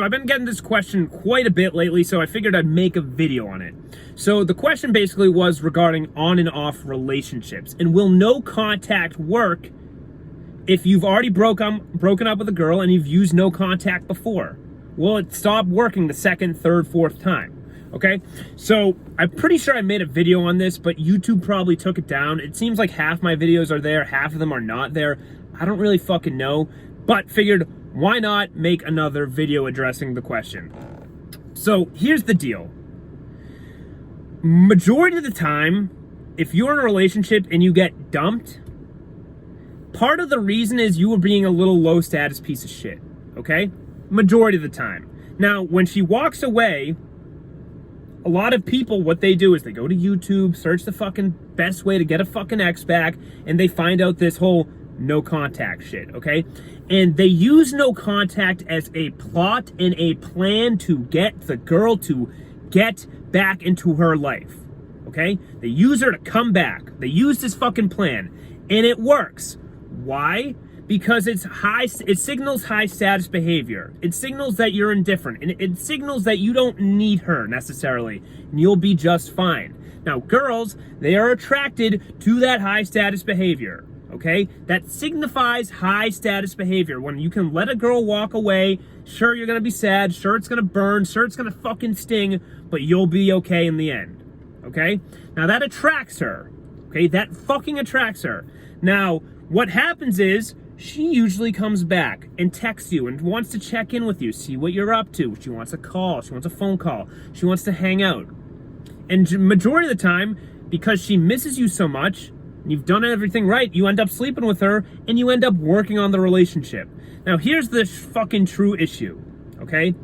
I've been getting this question quite a bit lately, so I figured I'd make a video on it. So the question basically was regarding on and off relationships, and will no contact work if you've already broken up with a girl and you've used no contact before? Will it stop working the second, third, fourth time? Okay, so I'm pretty sure I made a video on this, but YouTube probably took it down. It seems like half my videos are there, half of them are not there. I don't really fucking know, but figured why not make another video addressing the question. So here's the deal. Majority of the time, if you're in a relationship and you get dumped, part of the reason is you were being a little low status piece of shit, okay? Majority of the time. Now, when she walks away, a lot of people, what they do is they go to YouTube, search the fucking best way to get a fucking ex back, and they find out this whole no contact shit, okay? And they use no contact as a plot and a plan to get the girl to get back into her life, okay? They use her to come back. They use this fucking plan, and it works. Why? Because it signals high status behavior. It signals that you're indifferent, and it signals that you don't need her necessarily, and you'll be just fine. Now, girls, they are attracted to that high status behavior. Okay, that signifies high status behavior. When you can let a girl walk away, sure, you're gonna be sad, sure, it's gonna burn, sure, it's gonna fucking sting, but you'll be okay in the end. Okay, now that attracts her. Okay, that fucking attracts her. Now, what happens is she usually comes back and texts you and wants to check in with you, see what you're up to. She wants a call, she wants a phone call, she wants to hang out. And majority of the time, because she misses you so much, you've done everything right, you end up sleeping with her, and you end up working on the relationship. Now, here's the fucking true issue, okay?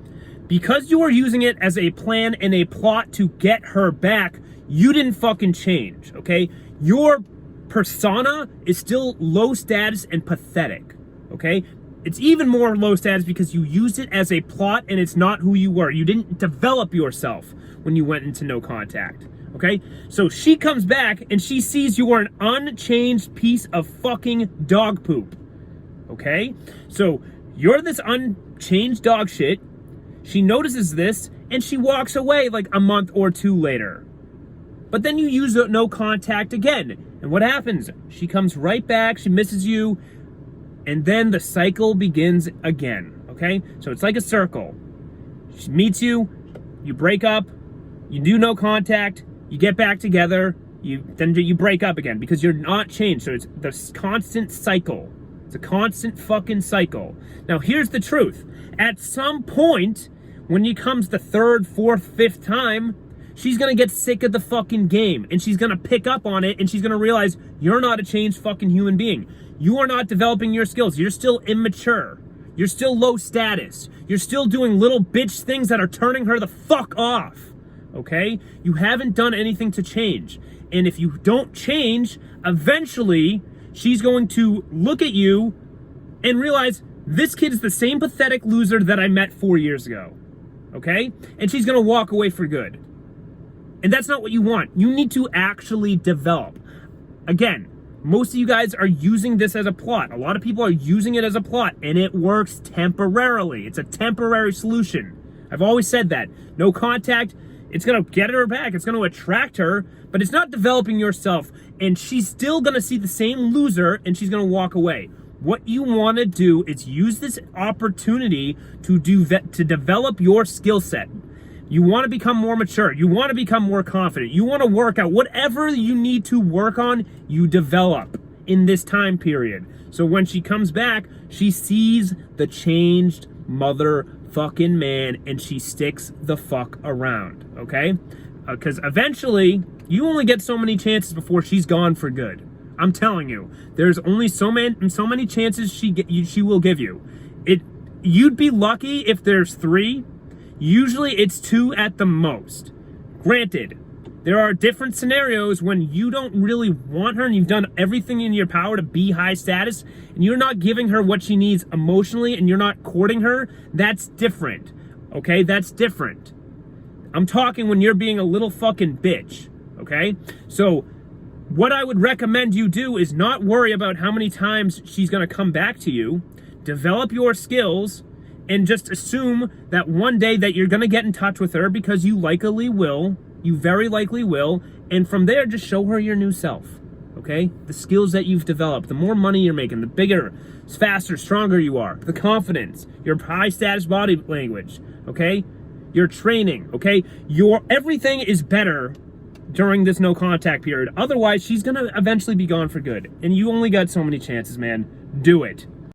Because you are using it as a plan and a plot to get her back, you didn't fucking change, okay? Your persona is still low status and pathetic, okay? It's even more low status because you used it as a plot and it's not who you were. You didn't develop yourself when you went into no contact. Okay, so she comes back and she sees you are an unchanged piece of fucking dog poop. Okay, so you're this unchanged dog shit. She notices this and she walks away like a month or two later. But then you use no contact again. And what happens? She comes right back, she misses you, and then the cycle begins again. Okay, so it's like a circle. She meets you, you break up, you do no contact, you get back together, then you break up again because you're not changed. So it's this constant cycle. It's a constant fucking cycle. Now, here's the truth. At some point, when it comes the third, fourth, fifth time, she's gonna get sick of the fucking game and she's gonna pick up on it and she's gonna realize you're not a changed fucking human being. You are not developing your skills. You're still immature. You're still low status. You're still doing little bitch things that are turning her the fuck off. Okay? You haven't done anything to change. And if you don't change, eventually she's going to look at you and realize this kid is the same pathetic loser that I met 4 years ago. Okay? And she's going to walk away for good. And that's not what you want. You need to actually develop. Again, most of you guys are using this as a plot. A lot of people are using it as a plot, and it works temporarily. It's a temporary solution. I've always said that. No contact. It's going to get her back. It's going to attract her, but it's not developing yourself. And she's still going to see the same loser, and she's going to walk away. What you want to do is use this opportunity to develop your skill set. You want to become more mature. You want to become more confident. You want to work out. Whatever you need to work on, you develop in this time period. So when she comes back, she sees the changed motherfucking man and she sticks the fuck around, okay? Because eventually, you only get so many chances before she's gone for good. I'm telling you, there's only so many chances she will give you. You'd be lucky if there's 3. Usually it's 2 at the most. Granted, there are different scenarios when you don't really want her and you've done everything in your power to be high status and you're not giving her what she needs emotionally and you're not courting her. That's different. Okay? That's different. I'm talking when you're being a little fucking bitch. Okay? So what I would recommend you do is not worry about how many times she's going to come back to you. Develop your skills and just assume that one day that you're going to get in touch with her, because you likely will. You very likely will. And from there, just show her your new self. Okay? The skills that you've developed, the more money you're making, the bigger, faster, stronger you are, the confidence, your high status body language, okay? Your training, okay? Your everything is better during this no contact period. Otherwise, she's gonna eventually be gone for good. And you only got so many chances, man. Do it.